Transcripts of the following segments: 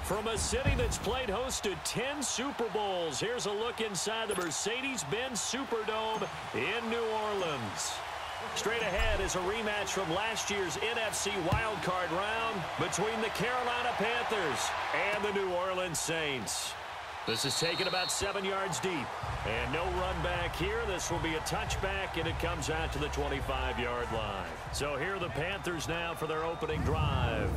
From a city that's played host to 10 Super Bowls, here's a look inside the Mercedes-Benz Superdome in New Orleans. Straight ahead is a rematch from last year's NFC wildcard round between the Carolina Panthers and the New Orleans Saints. This is taken about 7 yards deep. And no run back here. This will be a touchback, and it comes out to the 25-yard line. So here are the Panthers now for their opening drive.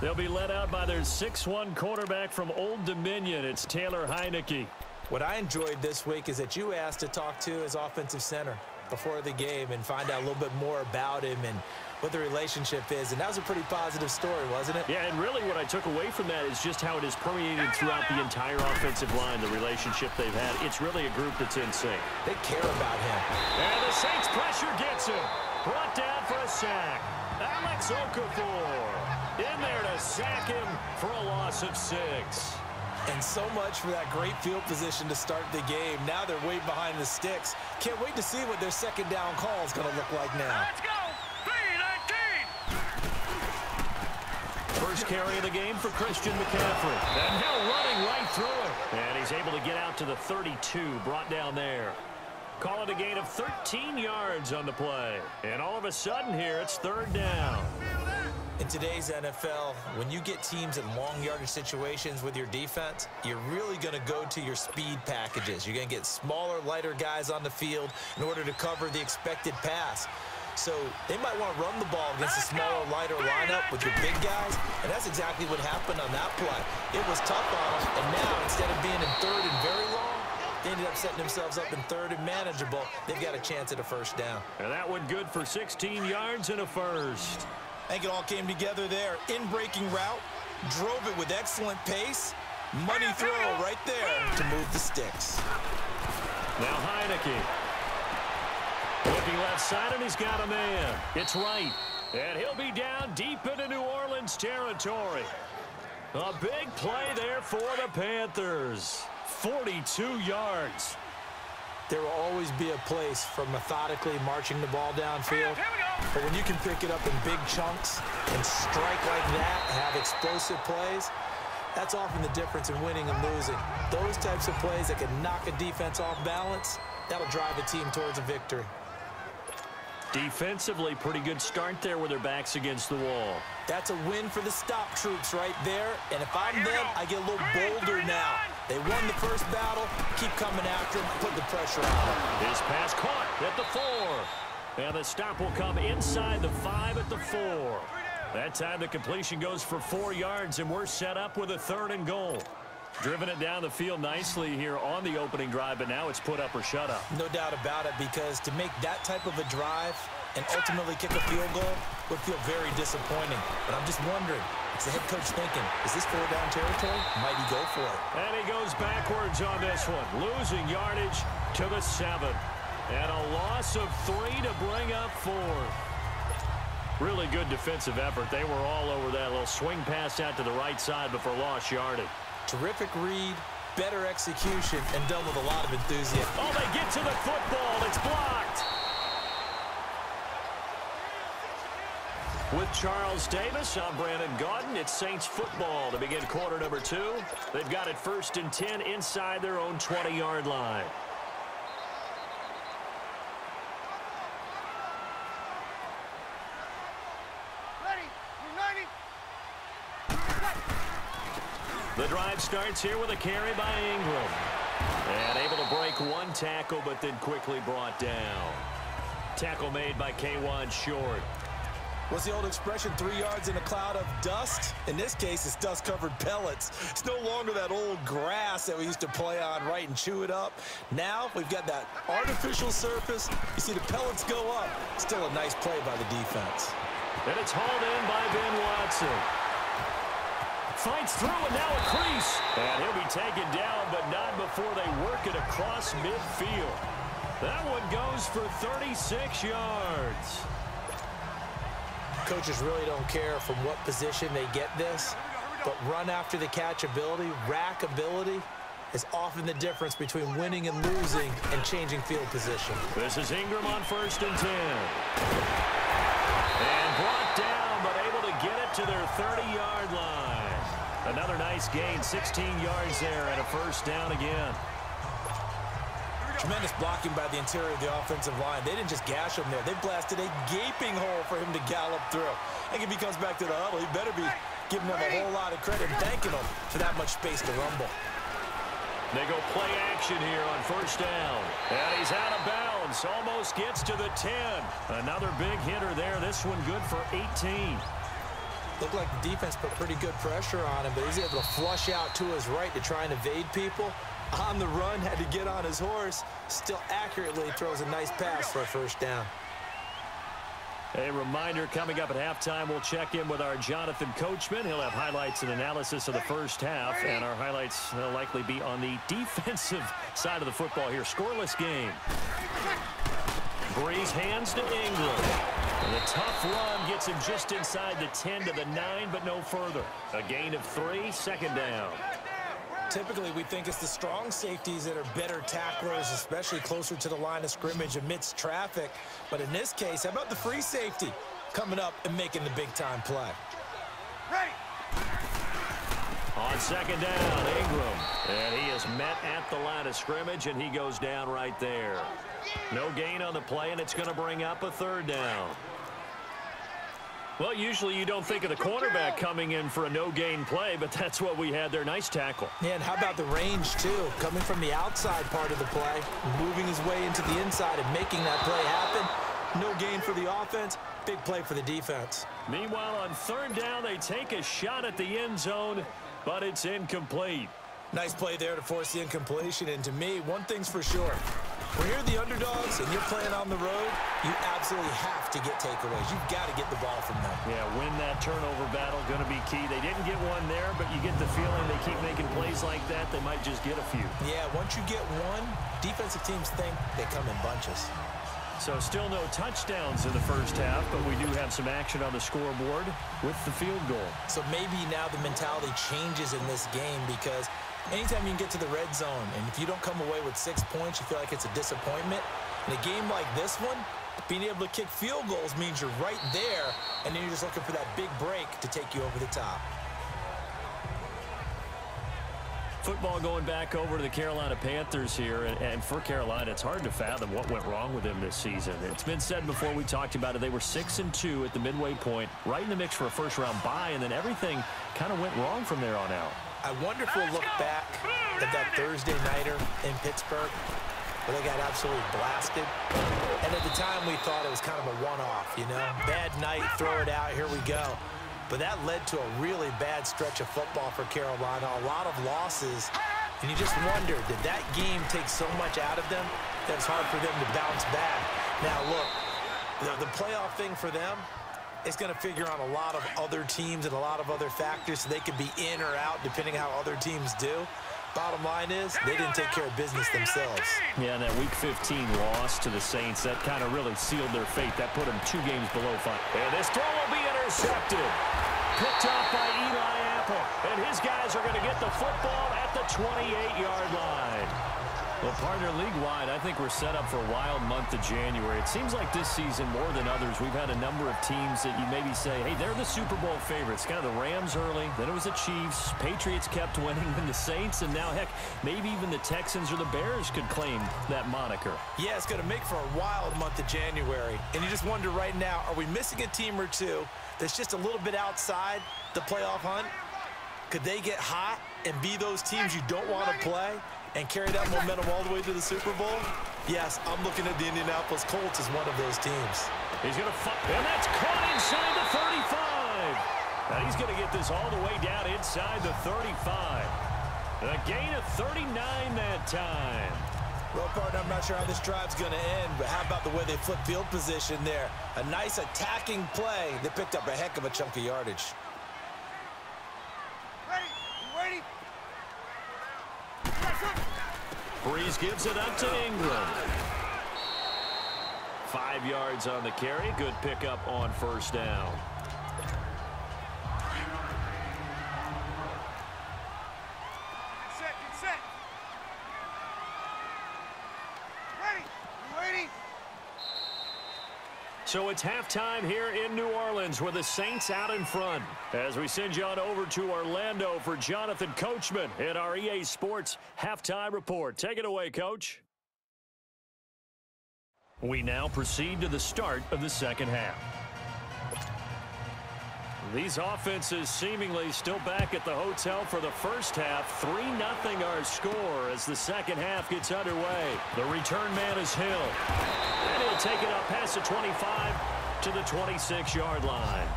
They'll be led out by their 6'1" quarterback from Old Dominion. It's Taylor Heineke. What I enjoyed this week is that you asked to talk to his offensive center before the game and find out a little bit more about him and what the relationship is. And that was a pretty positive story, wasn't it? Yeah, and really what I took away from that is just how it is permeated throughout the entire offensive line, the relationship they've had. It's really a group that's in sync. They care about him. And the Saints pressure gets him. Brought down for a sack. Alex Okafor in there to sack him for a loss of 6. And so much for that great field position to start the game. Now they're way behind the sticks. Can't wait to see what their second down call is going to look like now. Let's go! 3-19! First carry of the game for Christian McCaffrey. And now running right through it. And he's able to get out to the 32, brought down there. Call it a gain of 13 yards on the play. And all of a sudden here, it's third down. In today's NFL, when you get teams in long yardage situations with your defense, you're really going to go to your speed packages. You're going to get smaller, lighter guys on the field in order to cover the expected pass. So they might want to run the ball against a smaller, lighter lineup with your big guys, and that's exactly what happened on that play. It was tough on them, and now instead of being in third and very long, they ended up setting themselves up in third and manageable. They've got a chance at a first down. And that one good for 16 yards and a first. I think it all came together there. In-breaking route, drove it with excellent pace. Money throw right there to move the sticks. Now Heineke. Looking left side, and he's got a man. It's right. And he'll be down deep into New Orleans territory. A big play there for the Panthers. 42 yards. There will always be a place for methodically marching the ball downfield. But when you can pick it up in big chunks and strike like that, have explosive plays, that's often the difference in winning and losing. Those types of plays that can knock a defense off balance, that'll drive a team towards a victory. Defensively, pretty good start there with their backs against the wall. That's a win for the stop troops right there. And if I'm them, I get a little bolder now. They won the first battle. Keep coming after them. Put the pressure on them. His pass caught at the 4. And the stop will come inside the 5 at the 4. That time the completion goes for 4 yards, and we're set up with a 3rd and goal. Driven it down the field nicely here on the opening drive, but now it's put up or shut up. No doubt about it, because to make that type of a drive and ultimately kick a field goal would feel very disappointing. But I'm just wondering, is the head coach thinking, is this 4-down territory? Might he go for it? And he goes backwards on this one, losing yardage to the 7. And a loss of 3 to bring up 4th. Really good defensive effort. They were all over that little swing pass out to the right side before lost yardage. Terrific read, better execution, and done with a lot of enthusiasm. Oh, they get to the football. It's blocked. With Charles Davis, I'm Brandon Gaudin. It's Saints football to begin quarter number 2. They've got it 1st and 10 inside their own 20-yard line. The drive starts here with a carry by Ingram. And able to break one tackle, but then quickly brought down. Tackle made by K'Wan Short. What's the old expression, 3 yards in a cloud of dust? In this case, it's dust-covered pellets. It's no longer that old grass that we used to play on, right, and chew it up. Now we've got that artificial surface. You see the pellets go up. Still a nice play by the defense. And it's hauled in by Ben Watson. Fights through, and now a crease. And he'll be taken down, but not before they work it across midfield. That one goes for 36 yards. Coaches really don't care from what position they get this, but run after the catch ability, rack ability, is often the difference between winning and losing and changing field position. This is Ingram on 1st and 10. And brought down, but able to get it to their 30-yard line. Another nice gain, 16 yards there and a first down again. Tremendous blocking by the interior of the offensive line. They didn't just gash him there. They blasted a gaping hole for him to gallop through. I think if he comes back to the huddle, he better be giving them a whole lot of credit and thanking them for that much space to rumble. They go play action here on first down. And he's out of bounds. Almost gets to the 10. Another big hitter there. This one good for 18. Looked like the defense put pretty good pressure on him, but he's able to flush out to his right to try and evade people. On the run, had to get on his horse. Still accurately throws a nice pass for a first down. A reminder, coming up at halftime, we'll check in with our Jonathan Coachman. He'll have highlights and analysis of the first half, and our highlights will likely be on the defensive side of the football here. Scoreless game. Breeze hands to Ingram. And the tough run gets him just inside the 10 to the 9, but no further. A gain of 3, second down. Typically, we think it's the strong safeties that are better tacklers, especially closer to the line of scrimmage amidst traffic. But in this case, how about the free safety coming up and making the big-time play? On second down, Ingram. And he is met at the line of scrimmage, and he goes down right there. No gain on the play, and it's going to bring up a third down. Well, usually you don't think of the cornerback coming in for a no-gain play, but that's what we had there. Nice tackle. Yeah, and how about the range, too? Coming from the outside part of the play, moving his way into the inside and making that play happen. No gain for the offense, big play for the defense. Meanwhile, on third down, they take a shot at the end zone, but it's incomplete. Nice play there to force the incompletion, and to me, one thing's for sure. When you're the underdogs and you're playing on the road, you absolutely have to get takeaways. You've got to get the ball from them. Yeah, win that turnover battle, going to be key. They didn't get one there, but you get the feeling they keep making plays like that, they might just get a few. Yeah, once you get one, defensive teams think they come in bunches. So still no touchdowns in the first half, but we do have some action on the scoreboard with the field goal. So maybe now the mentality changes in this game because anytime you can get to the red zone, and if you don't come away with 6 points, you feel like it's a disappointment. In a game like this one, being able to kick field goals means you're right there, and then you're just looking for that big break to take you over the top. Football going back over to the Carolina Panthers here, and for Carolina, it's hard to fathom what went wrong with them this season. It's been said before, we talked about it, they were 6-2 at the midway point, right in the mix for a first-round bye, and then everything kind of went wrong from there on out. I wonder if we'll look back at that Thursday nighter in Pittsburgh where they got absolutely blasted. And at the time, we thought it was kind of a one-off, you know? Bad night, throw it out, here we go. But that led to a really bad stretch of football for Carolina, a lot of losses. And you just wonder, did that game take so much out of them that it's hard for them to bounce back? Now, look, the playoff thing for them, it's going to figure on a lot of other teams and a lot of other factors, so they could be in or out depending how other teams do. Bottom line is, they didn't take care of business themselves. Yeah, and that Week 15 loss to the Saints, that kind of really sealed their fate. That put them 2 games below 5. And this throw will be intercepted. Picked off by Eli Apple. And his guys are going to get the football at the 28-yard line. Well, partner, league-wide, I think we're set up for a wild month of January. It seems like this season, more than others, we've had a number of teams that you maybe say, hey, they're the Super Bowl favorites. Kind of the Rams early, then it was the Chiefs. Patriots kept winning, then the Saints, and now, heck, maybe even the Texans or the Bears could claim that moniker. Yeah, it's going to make for a wild month of January. And you just wonder right now, are we missing a team or two that's just a little bit outside the playoff hunt? Could they get hot and be those teams you don't want to play and carry that momentum all the way to the Super Bowl? Yes, I'm looking at the Indianapolis Colts as one of those teams. He's going to and that's caught inside the 35. Now he's going to get this all the way down inside the 35. A gain of 39 that time. Well, partner, I'm not sure how this drive's going to end, but how about the way they flip field position there? A nice attacking play. They picked up a heck of a chunk of yardage. Breeze gives it up to Ingram. 5 yards on the carry. Good pickup on first down. So it's halftime here in New Orleans with the Saints out in front. As we send you on over to Orlando for Jonathan Coachman in our EA Sports Halftime Report. Take it away, Coach. We now proceed to the start of the second half. These offenses seemingly still back at the hotel for the first half. 3-0 our score as the second half gets underway. The return man is Hill. And he'll take it up past the 25 to the 26-yard line.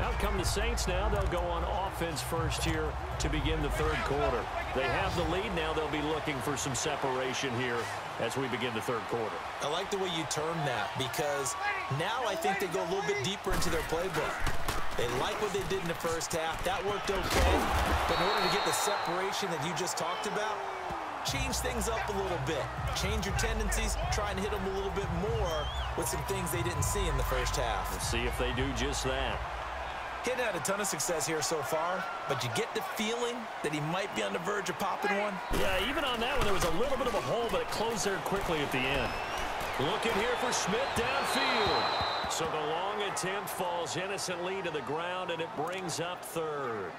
Out come the Saints now. They'll go on offense first here to begin the third quarter. They have the lead now. They'll be looking for some separation here as we begin the third quarter. I like the way you term that because now I think they go a little bit deeper into their playbook. They like what they did in the first half. That worked okay. But in order to get the separation that you just talked about, change things up a little bit. Change your tendencies. Try and hit them a little bit more with some things they didn't see in the first half. Let's see if they do just that. Kid had a ton of success here so far, but you get the feeling that he might be on the verge of popping one. Yeah, even on that one, there was a little bit of a hole, but it closed there quickly at the end. Looking here for Smith downfield. So the long attempt falls innocently to the ground, and it brings up third.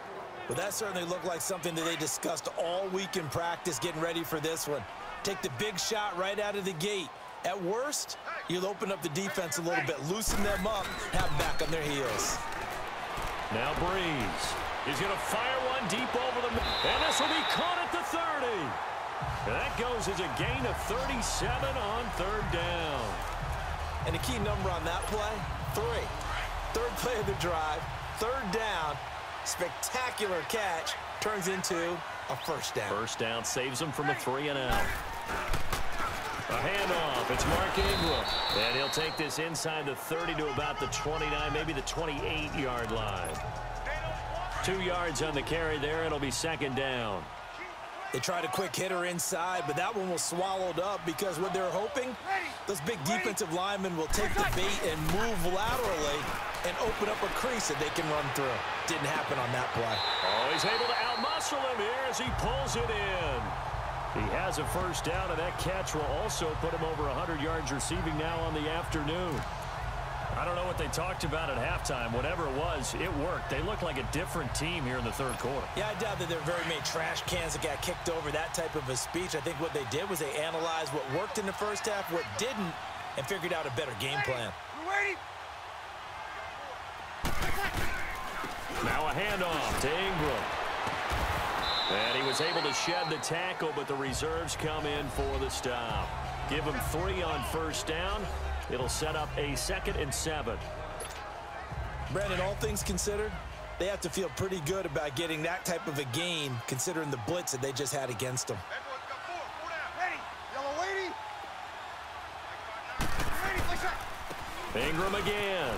Well, that certainly looked like something that they discussed all week in practice getting ready for this one. Take the big shot right out of the gate. At worst, you'll open up the defense a little bit, loosen them up, have them back on their heels. Now Breeze. He's going to fire one deep over the middle. And this will be caught at the 30. And that goes as a gain of 37 on third down. And a key number on that play, 3. Third play of the drive, third down, spectacular catch, turns into a first down. First down saves him from a 3-and-out. A handoff. It's Mark Ingram. And he'll take this inside the 30 to about the 29, maybe the 28-yard line. 2 yards on the carry there. It'll be second down. They tried a quick hitter inside, but that one was swallowed up because what they're hoping, those big defensive linemen will take the bait and move laterally and open up a crease that they can run through. Didn't happen on that play. Oh, he's able to outmuscle him here as he pulls it in. He has a first down, and that catch will also put him over 100 yards receiving now on the afternoon. I don't know what they talked about at halftime. Whatever it was, it worked. They look like a different team here in the third quarter. Yeah, I doubt that there are very many trash cans that got kicked over, that type of a speech. I think what they did was they analyzed what worked in the first half, what didn't, and figured out a better game plan. Now a handoff to Ingram. And he was able to shed the tackle, but the reserves come in for the stop. Give him 3 on first down. It'll set up a 2nd and 7. Brandon, all things considered, they have to feel pretty good about getting that type of a gain, considering the blitz that they just had against them. Ingram again.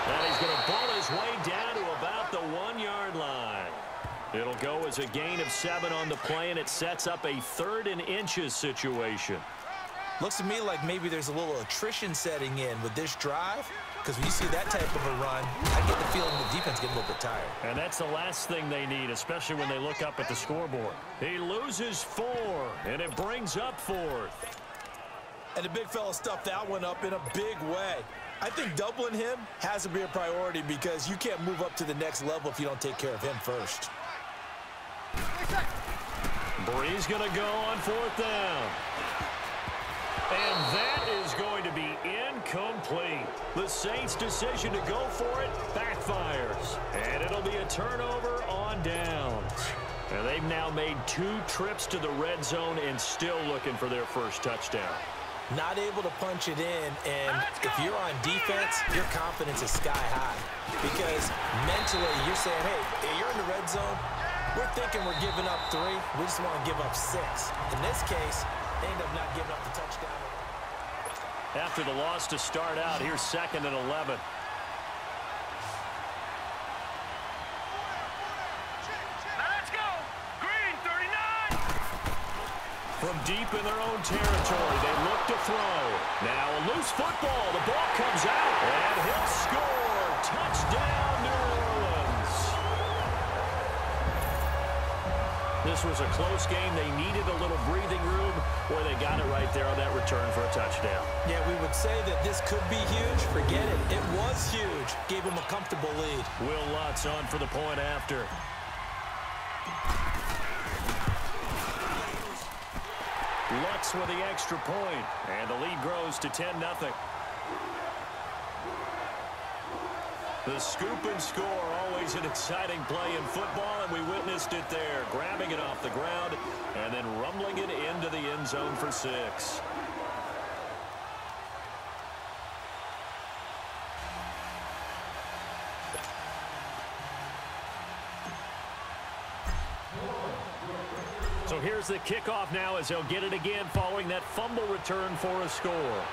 And he's going to ball his way down to about the 1-yard line. It'll go as a gain of 7 on the play, and it sets up a 3rd and inches situation. Looks to me like maybe there's a little attrition setting in with this drive, because when you see that type of a run, I get the feeling the defense getting a little bit tired. And that's the last thing they need, especially when they look up at the scoreboard. He loses 4, and it brings up 4th. And the big fella stuffed that one up in a big way. I think doubling him has to be a priority because you can't move up to the next level if you don't take care of him first. Breeze going to go on 4th down. And that is going to be incomplete. The Saints' decision to go for it backfires. And it'll be a turnover on downs. And they've now made 2 trips to the red zone and still looking for their first touchdown. Not able to punch it in, and if you're on defense, your confidence is sky high. Because mentally, you're saying, hey, you're in the red zone. We're thinking we're giving up 3. We just want to give up 6. In this case, they end up not giving up the touchdown. After the loss to start out, here's 2nd and 11. From deep in their own territory, they look to throw. Now a loose football. The ball comes out, and he'll score. Touchdown, New Orleans. The this was a close game. They needed a little breathing room, or they got it right there on that return for a touchdown. Yeah, we would say that this could be huge. Forget it. It was huge. Gave him a comfortable lead. Will Lutz on for the point after. Lutz with the extra point, and the lead grows to 10-0. The scoop and score, always an exciting play in football, and we witnessed it there, grabbing it off the ground and then rumbling it into the end zone for 6. So here's the kickoff now as they'll get it again following that fumble return for a score.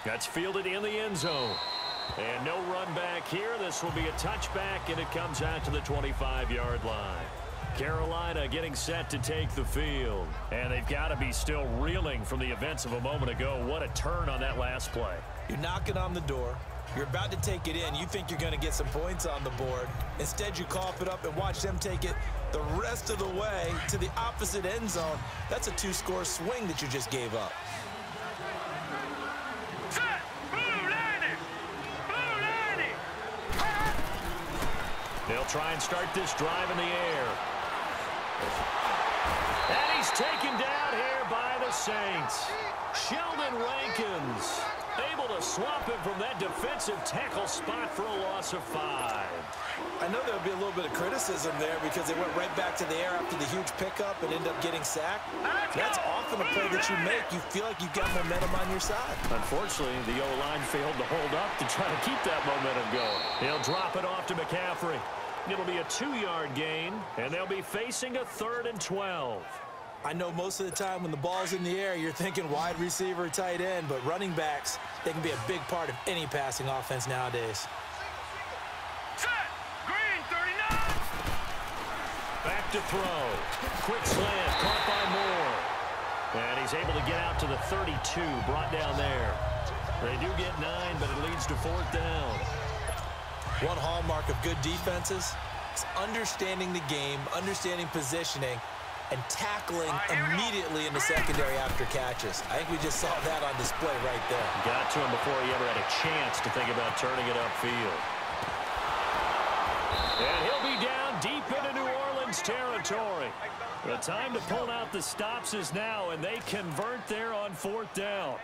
That's fielded in the end zone. And no run back here. This will be a touchback, and it comes out to the 25-yard line. Carolina getting set to take the field. And they've got to be still reeling from the events of a moment ago. What a turn on that last play. You're knocking on the door. You're about to take it in. You think you're going to get some points on the board. Instead, you cough it up and watch them take it the rest of the way to the opposite end zone. That's a 2-score swing that you just gave up. They'll try and start this drive in the air. And he's taken down here by the Saints. Sheldon Rankins able to swap him from that defensive tackle spot for a loss of 5. I know there'll be a little bit of criticism there because they went right back to the air after the huge pickup and end up getting sacked. That's often a play that you make. You feel like you've got momentum on your side. Unfortunately, the O-line failed to hold up to try to keep that momentum going. He'll drop it off to McCaffrey. It'll be a 2-yard gain, and they'll be facing a 3rd and 12. I know most of the time when the ball's in the air, you're thinking wide receiver, tight end, but running backs, they can be a big part of any passing offense nowadays. Back to throw. Quick slant, caught by Moore. And he's able to get out to the 32, brought down there. They do get 9, but it leads to 4th down. One hallmark of good defenses is understanding the game, understanding positioning, and tackling immediately in the secondary after catches. I think we just saw that on display right there. Got to him before he ever had a chance to think about turning it upfield. And he'll be down deep into New Orleans territory. The time to pull out the stops is now, and they convert there on 4th down.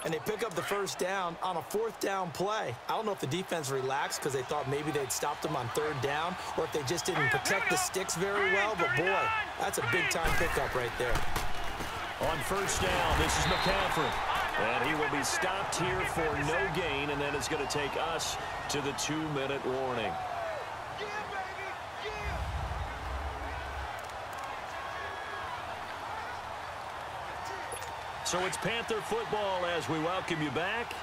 And they pick up the 1st down on a 4th down play. I don't know if the defense relaxed because they thought maybe they'd stopped them on 3rd down or if they just didn't protect the sticks very well. But, boy, that's a big-time pickup right there. On 1st down, this is McCaffrey. And he will be stopped here for no gain, and then it's going to take us to the 2-minute warning. So it's Panther football as we welcome you back.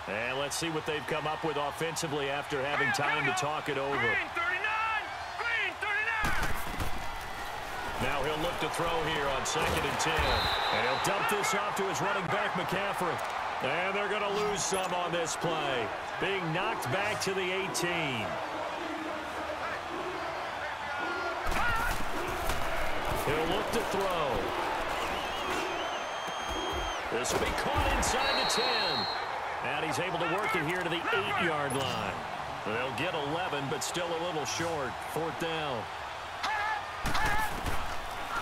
And let's see what they've come up with offensively after having time to talk it over. Now he'll look to throw here on 2nd and 10. And he'll dump this off to his running back, McCaffrey. And they're going to lose some on this play. Being knocked back to the 18. He'll look to throw. This will be caught inside the 10. And he's able to work it here to the 8-yard line. They'll get 11, but still a little short. 4th down.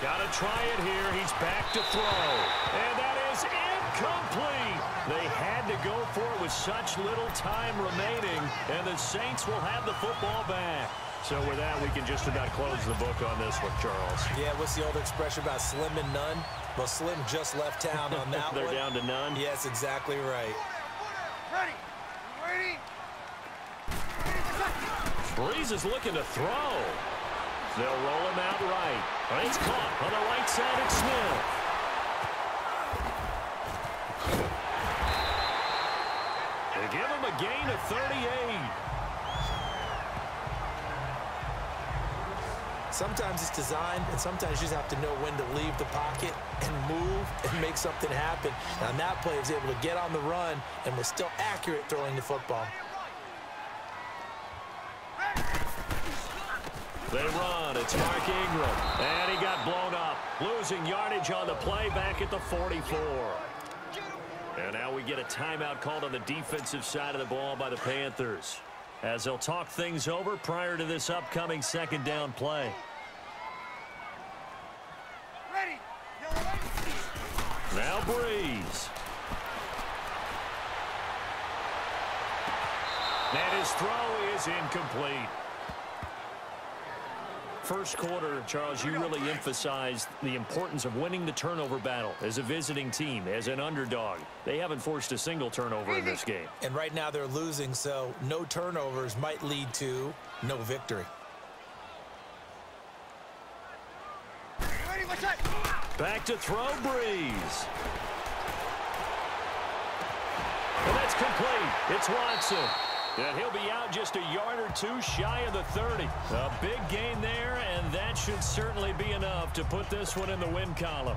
Got to try it here. He's back to throw. And that is incomplete. They had to go for it with such little time remaining. And the Saints will have the football back. So with that, we can just about close the book on this one, Charles. Yeah, what's the old expression about slim and none? Well, Slim just left town on that They're one. down to none? Yes, exactly right. Breeze is looking to throw. They'll roll him out right. And it's caught on the right side of Smith. They give him a gain of 38. Sometimes it's designed, and sometimes you just have to know when to leave the pocket and move and make something happen. And on that play, he was able to get on the run and was still accurate throwing the football. They run. It's Mark Ingram. And he got blown up. Losing yardage on the play back at the 44. And now we get a timeout called on the defensive side of the ball by the Panthers, as they'll talk things over prior to this upcoming second down play. Ready. Now Breeze. And his throw is incomplete. First quarter, Charles, you really emphasized the importance of winning the turnover battle as a visiting team, as an underdog. They haven't forced a single turnover in this game. And right now they're losing, so no turnovers might lead to no victory. Back to throw, Breeze. And that's complete. It's Watson. And he'll be out just a yard or two shy of the 30. A big gain there, and that should certainly be enough to put this one in the win column.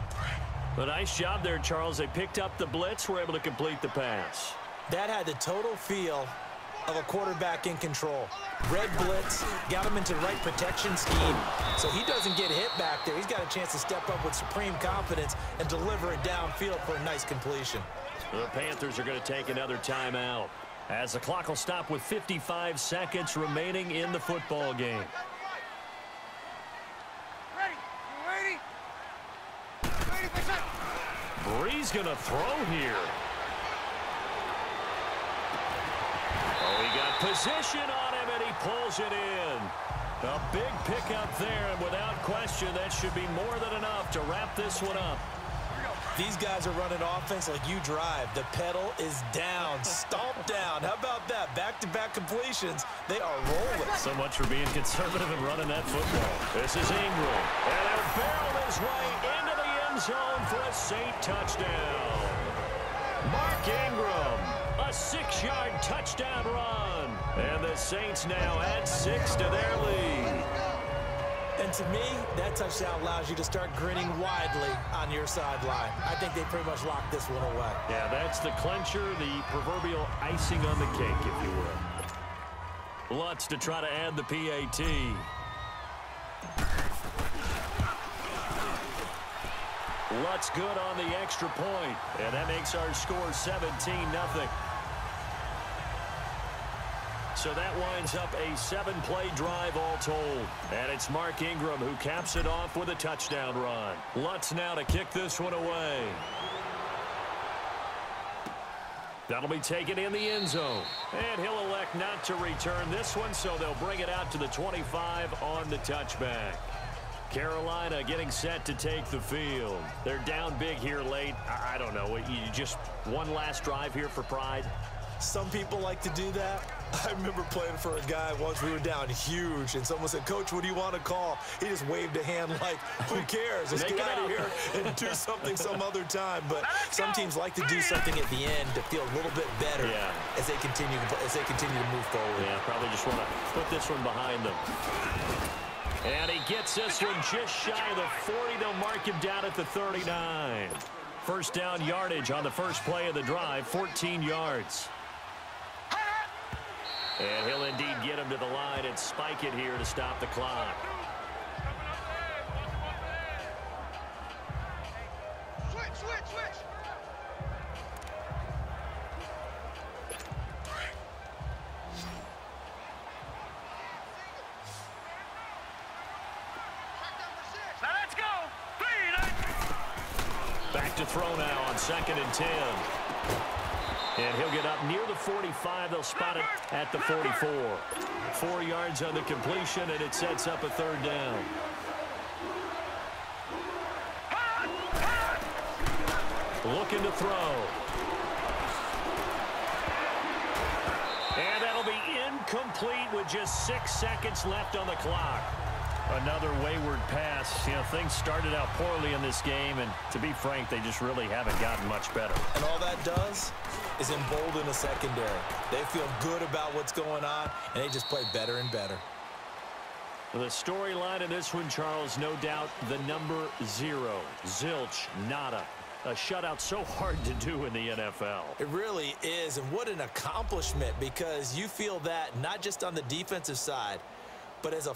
A nice job there, Charles. They picked up the blitz, were able to complete the pass. That had the total feel of a quarterback in control. Red blitz, got him into the right protection scheme, so he doesn't get hit back there. He's got a chance to step up with supreme confidence and deliver it downfield for a nice completion. The Panthers are going to take another timeout, as the clock will stop with 55 seconds remaining in the football game. Breeze going to throw here. Oh, he got position on him, and he pulls it in. A big pickup there, and without question, that should be more than enough to wrap this one up. These guys are running offense like you drive. The pedal is down, stomped down. How about that? Back-to-back completions. They are rolling. So much for being conservative and running that football. This is Ingram. And he'll barrel his way into the end zone for a Saint touchdown. Mark Ingram, a 6-yard touchdown run. And the Saints now add 6 to their lead. And to me, that touchdown allows you to start grinning widely on your sideline. I think they pretty much locked this one away. Yeah, that's the clincher, the proverbial icing on the cake, if you will. Lutz to try to add the PAT. Lutz good on the extra point, and that makes our score 17-0. So that winds up a 7-play drive all told. And it's Mark Ingram who caps it off with a touchdown run. Lutz now to kick this one away. That'll be taken in the end zone. And he'll elect not to return this one, so they'll bring it out to the 25 on the touchback. Carolina getting set to take the field. They're down big here late. I don't know. You just one last drive here for pride? Some people like to do that. I remember playing for a guy once. We were down huge, and someone said, "Coach, what do you want to call?" He just waved a hand like, who cares? Let's get out of here and do something some other time. But some teams like to do something at the end to feel a little bit better as they continue to move forward. Yeah, probably just want to put this one behind them. And he gets this one just shy of the 40. They'll mark him down at the 39. First down yardage on the first play of the drive, 14 yards. And he'll indeed get him to the line and spike it here to stop the clock. Switch. Now let's go. Back to throw now on 2nd and 10. And he'll get up near the 45. They'll spot it at the 44. 4 yards on the completion, and it sets up a 3rd down. Looking to throw. And that'll be incomplete with just 6 seconds left on the clock. Another wayward pass. You know, things started out poorly in this game, and to be frank, they just really haven't gotten much better. And all that does is embolden the secondary. They feel good about what's going on, and they just play better and better. The storyline in this one, Charles, no doubt the number 0. Zilch, nada. A shutout so hard to do in the NFL. It really is, and what an accomplishment, because you feel that not just on the defensive side, but as a